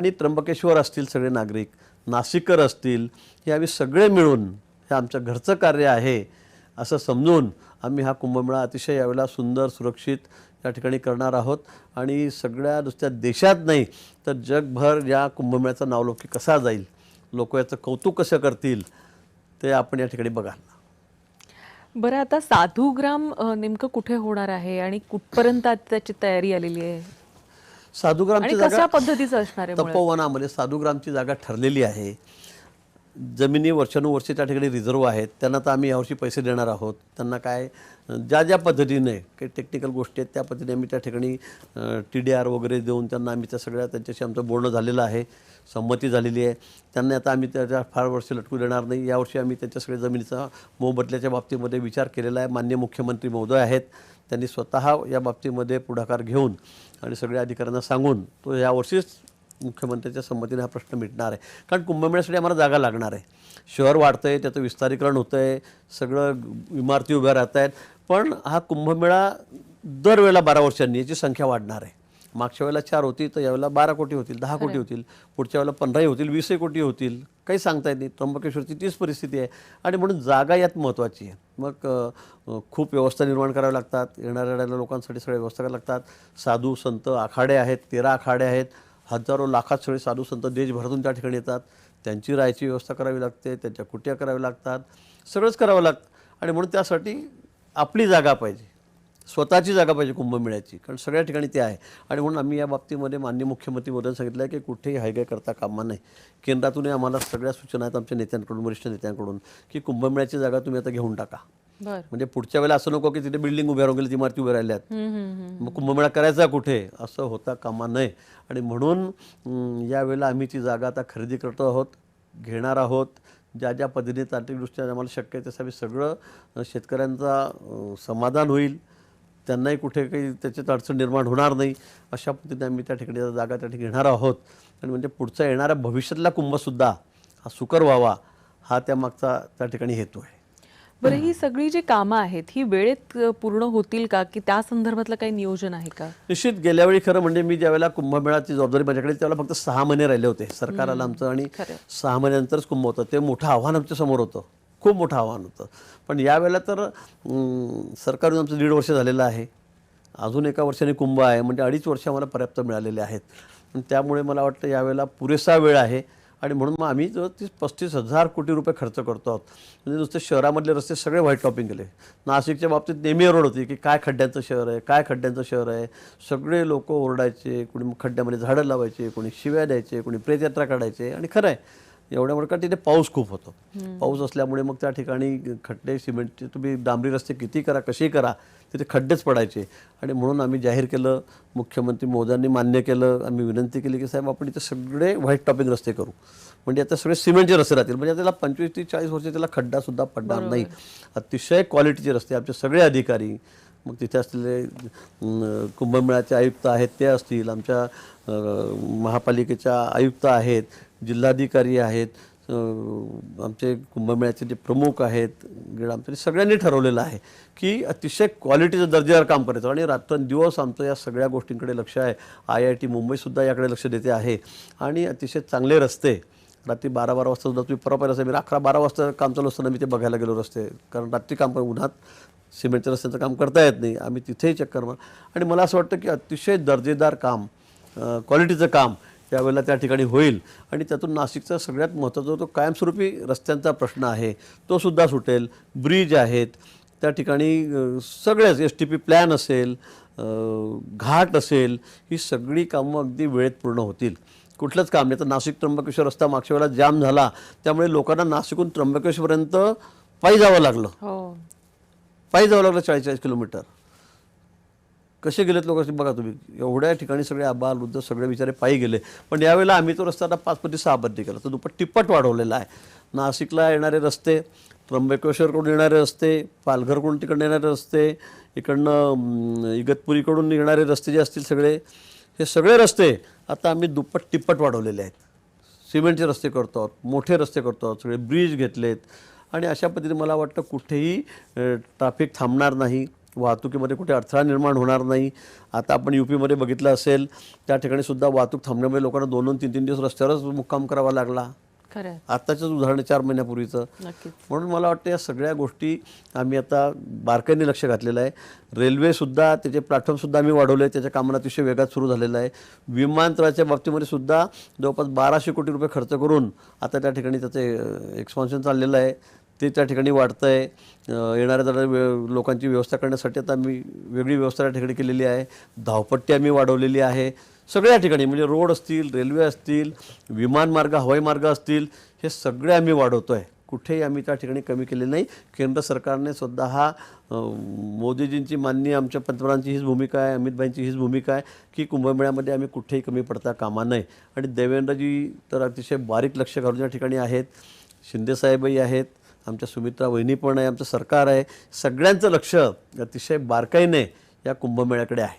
आणि त्र्यंबकेश्वर असतील सगळे नागरिक, नाशिककर असतील, हे आम्ही सगळे मिळून हे आमचं घरचं कार्य आहे असं समजून आम्ही हा कुंभमेळा अतिशय यावेळेला सुंदर सुरक्षित या ठिकाणी करणार आहोत. आणि सगळ्या नुसत्या देशात नाही तर जगभर या कुंभमेळ्याचा नावलौकिक कसा जाईल, लोक याचं कौतुक कसं करतील, ते आपण या ठिकाणी बघाल. बरं, आता साधूग्राम नेमकं कुठे होणार आहे आणि कुठपर्यंत त्याची तयारी आलेली आहे? साधूग्रामची कशा जागा पद्धतीचं असणार आहे? तपोवनामध्ये साधूग्रामची जागा ठरलेली आहे. जमिनी वर्षानुवर्षे त्या ठिकाणी रिझर्व आहेत. त्यांना तर आम्ही यावर्षी पैसे देणार आहोत. त्यांना काय ज्या ज्या पद्धतीने काही टेक्निकल गोष्टी आहेत त्या पद्धतीने आम्ही त्या ठिकाणी TDR वगैरे देऊन त्यांना आम्ही त्या सगळ्या त्यांच्याशी आमचं बोलणं झालेलं आहे, संमती झालेली आहे. त्यांना आता आम्ही त्याच्या फार वर्ष लटकू देणार नाही. यावर्षी आम्ही त्यांच्या सगळ्या जमिनीचा मोबदल्याच्या बाबतीमध्ये विचार केलेला आहे. माननीय मुख्यमंत्री महोदय आहेत, त्यांनी स्वतः या बाबतीमध्ये पुढाकार घेऊन आणि सगळ्या अधिकाऱ्यांना सांगून तो यावर्षीच मुख्यमंत्र्यांच्या संमतीने हा प्रश्न मिटणार आहे. कारण कुंभमेळ्यासाठी आम्हाला जागा लागणार आहे. शहर वाढतं आहे, त्याचं विस्तारीकरण होतं आहे, सगळं इमारती उभ्या राहत आहेत. पण हा कुंभमेळा दरवेळेला 12 वर्षांनी याची संख्या वाढणार आहे. मागच्या वेळेला 4 होती, तर यावेळेला 12 कोटी होतील, 10 कोटी होतील, पुढच्या वेळेला 15 होतील, 20 कोटी होतील, काही सांगता येत नाही. त्र्यंबकेश्वरची तीच परिस्थिती आहे. आणि म्हणून जागा यात महत्त्वाची आहे. मग खूप व्यवस्था निर्माण कराव्या लागतात. येणाऱ्या लोकांसाठी सगळ्या व्यवस्था कराव्या लागतात. साधू संत आखाडे आहेत, 13 आखाडे आहेत. हजारो लाखात सगळे साधू संत देशभरातून त्या ठिकाणी येतात. त्यांची राहायची व्यवस्था करावी लागते, त्यांच्या कुट्या कराव्या लागतात, सगळंच करावं लागतं. आणि म्हणून त्यासाठी आपली जागा पाहिजे, स्वतःची जागा पाहिजे कुंभमेळ्याची, कारण सगळ्या ठिकाणी ते आहे. आणि म्हणून आम्ही या बाबतीमध्ये माननीय मुख्यमंत्री मोदयांनी सांगितलं आहे की कुठेही हायगाय करता कामा नये. केंद्रातूनही आम्हाला सगळ्या सूचना आहेत आमच्या नेत्यांकडून, वरिष्ठ नेत्यांकडून, की कुंभमेळ्याची जागा तुम्ही आता घेऊन टाका. म्हणजे पुढच्या वेळेला असं नको की तिथे बिल्डिंग उभ्या राहून गेली, इमारती उभ्या राहिल्यात, मग कुंभमेळा करायचा कुठे, असं होता कामा नये. आणि म्हणून यावेळेला आम्ही ती जागा आता खरेदी करतो आहोत, घेणार आहोत. ज्या ज्या पद्धतीने तांत्रिकदृष्ट्या आम्हाला शक्य आहे तसं आम्ही सगळं शेतकऱ्यांचा समाधान होईल, त्यांनाही कुठे काही त्याच्यात अडचण निर्माण होणार नाही अशा पद्धतीने आम्ही त्या ठिकाणी जागा त्या ठिकाणी घेणार आहोत. आणि म्हणजे पुढचा येणाऱ्या भविष्यातला कुंभसुद्धा हा सुकर व्हावा, हा त्यामागचा त्या ठिकाणी हेतू आहे. बरं, ही सगळी जी कामं आहेत ही वेळेत पूर्ण होतील का, की त्या संदर्भातलं काही नियोजन आहे का? निश्चित गेल्यावेळी खरं म्हणजे मी ज्यावेळेला कुंभमेळ्याची जबाबदारी माझ्याकडे त्यावेळेला फक्त 6 महिने राहिले होते. सरकार आलं आमचं आणि 6 महिन्यानंतरच कुंभ होतं. ते मोठं आव्हान आमच्या समोर होतं, खूप मोठं आव्हान होतं. पण यावेळेला तर सरकार आमचं 1.5 वर्ष झालेलं आहे. अजून 1 वर्षाने कुंभ आहे, म्हणजे 2.5 वर्ष आम्हाला पर्याप्त मिळालेले आहेत. पण त्यामुळे मला वाटतं यावेळेला पुरेसा वेळ आहे. आणि म्हणून मग आम्ही जो 35,000 कोटी रुपये खर्च करतो आहोत. म्हणजे नुसते शहरामधले रस्ते सगळे व्हाईट टॉपिंग केले. नाशिकच्या बाबतीत नेहमी ओरड होती की काय खड्ड्यांचं शहर आहे, काय खड्ड्यांचं शहर आहे. सगळे लोक ओरडायचे, कोणी मग खड्ड्यामध्ये झाडं लावायचे, कोणी शिव्या द्यायचे, कोणी प्रेतयात्रा काढायचे. आणि खरं आहे एवढ्यामुळे का तिथे पाऊस खूप होतो. पाऊस असल्यामुळे मग त्या ठिकाणी खड्डे, सिमेंटचे तुम्ही डांबरी रस्ते किती करा, कसेही करा, तिथे खड्डेच पडायचे. आणि म्हणून आम्ही जाहीर केलं, मुख्यमंत्री महोदयांनी मान्य केलं, आम्ही विनंती केली की साहेब आपण इथे सगळे व्हाईट टॉपिंग रस्ते करू, म्हणजे आता सगळे सिमेंटचे रस्ते राहतील, म्हणजे त्याला 25 ते 40 वर्ष त्याला खड्डासुद्धा पडणार नाही. अतिशय क्वालिटीचे रस्ते. आमचे सगळे अधिकारी, मग तिथे असलेले कुंभमेळ्याचे आयुक्त आहेत ते असतील, आमच्या महापालिकेच्या आयुक्त आहेत, जिल्हाधिकारी आहेत, आमचे कुंभमेळ्याचे जे प्रमुख आहेत, आमच्या सगळ्यांनी ठरवलेलं आहे की अतिशय क्वालिटीचं दर्जेदार काम करायचं. आणि रात्रंदिवस आमचं या सगळ्या गोष्टींकडे लक्ष आहे. IIT मुंबईसुद्धा याकडे लक्ष देते आहे. आणि अतिशय चांगले रस्ते, रात्री 12-12 वाजता सुद्धा तुम्ही परवा पाहिलं असेल, मी 11-12 वाजता काम चालू असताना मी ते बघायला गेलो रस्ते, कारण रात्री काम उन्हात सिमेंटच्या रस्त्यांचं काम करता येत नाही, आम्ही तिथेही चक्कर मार. आणि मला असं वाटतं की अतिशय दर्जेदार काम, क्वालिटीचं काम त्यावेळेला त्या ठिकाणी होईल. आणि त्यातून नाशिकचा सगळ्यात महत्त्वाचा तो कायमस्वरूपी रस्त्यांचा प्रश्न आहे तो सुद्धा सुटेल. ब्रिज आहेत त्या ठिकाणी, सगळ्याच STP प्लॅन असेल, घाट असेल, ही सगळी कामं अगदी वेळेत पूर्ण होतील. कुठलंच काम नाही. तर नाशिक त्र्यंबकेश्वर रस्ता मागच्या वेळेला जाम झाला, त्यामुळे लोकांना नाशिकहून त्र्यंबकेश्वरपर्यंत पायी जावं लागलं. पायी जावं लागलं 40-40 किलोमीटर. कसे गेलेत लोक बघा तुम्ही, एवढ्या ठिकाणी सगळे आबाल वृद्ध सगळे बिचारे पायी गेले. पण यावेळेला आम्ही तो रस्ता आता 5 पटी 6 पटी केला, तो तिप्पट वाढवलेला आहे. नाशिकला येणारे रस्ते, त्र्यंबकेश्वरकडून येणारे रस्ते, पालघरकडून तिकडून येणारे रस्ते, इकडनं इगतपुरीकडून येणारे रस्ते जे असतील सगळे, हे सगळे रस्ते आता आम्ही दुप्पट तिप्पट वाढवलेले आहेत. सिमेंटचे रस्ते करतो आहोत, मोठे रस्ते करतो आहोत, सगळे ब्रिज घेतलेत. आणि अशा पद्धतीने मला वाटतं कुठेही ट्रॅफिक थांबणार नाही. वाहतुकीमध्ये कुठे अडथळा निर्माण होणार नाही. आता आपण UPमध्ये बघितलं असेल, त्या ठिकाणी सुद्धा वाहतूक थांबण्यामुळे लोकांना 2-2, 3-3 दिवस रस्त्यावरच मुक्काम करावा लागला. खरं आत्ताचंच उदाहरण 4 महिन्यापूर्वीचं. नक्कीच. म्हणून मला वाटतं या सगळ्या गोष्टी आम्ही आता बारकाईने लक्ष घातलेलं आहे. रेल्वेसुद्धा त्याचे प्लॅटफॉर्मसुद्धा आम्ही वाढवले, त्याच्या कामाला अतिशय वेगात सुरू झालेलं आहे. विमानतळाच्या बाबतीमध्ये सुद्धा जवळपास 1200 कोटी रुपये खर्च करून आता त्या ठिकाणी त्याचं एक्सपान्शन चाललेलं आहे, ते त्या ठिकाणी वाढतं आहे. येणाऱ्या जाणाऱ्या लोकांची व्यवस्था करण्यासाठी आता आम्ही वेगळी व्यवस्था त्या ठिकाणी केलेली आहे. धावपट्टी आम्ही वाढवलेली आहे. सगळ्या ठिकाणी म्हणजे रोड असतील, रेल्वे असतील, विमानमार्ग, हवाई मार्ग असतील, हे सगळे आम्ही वाढवतो आहे. कुठेही आम्ही त्या ठिकाणी कमी केले नाही. केंद्र सरकारने सुद्धा हा मोदीजींची माननीय आमच्या पंतप्रधानांची हीच भूमिका आहे, अमितभाईंची हीच भूमिका आहे की कुंभमेळ्यामध्ये आम्ही कुठेही कमी पडता कामा नये. आणि देवेंद्रजी तर अतिशय बारीक लक्ष घालून या ठिकाणी आहेत. शिंदेसाहेबही आहेत, आमच्या सुमित्रा वहिनी पण आहे, आमचं सरकार आहे. सगळ्यांचं लक्ष अतिशय बारकाईने या कुंभमेळ्याकडे आहे.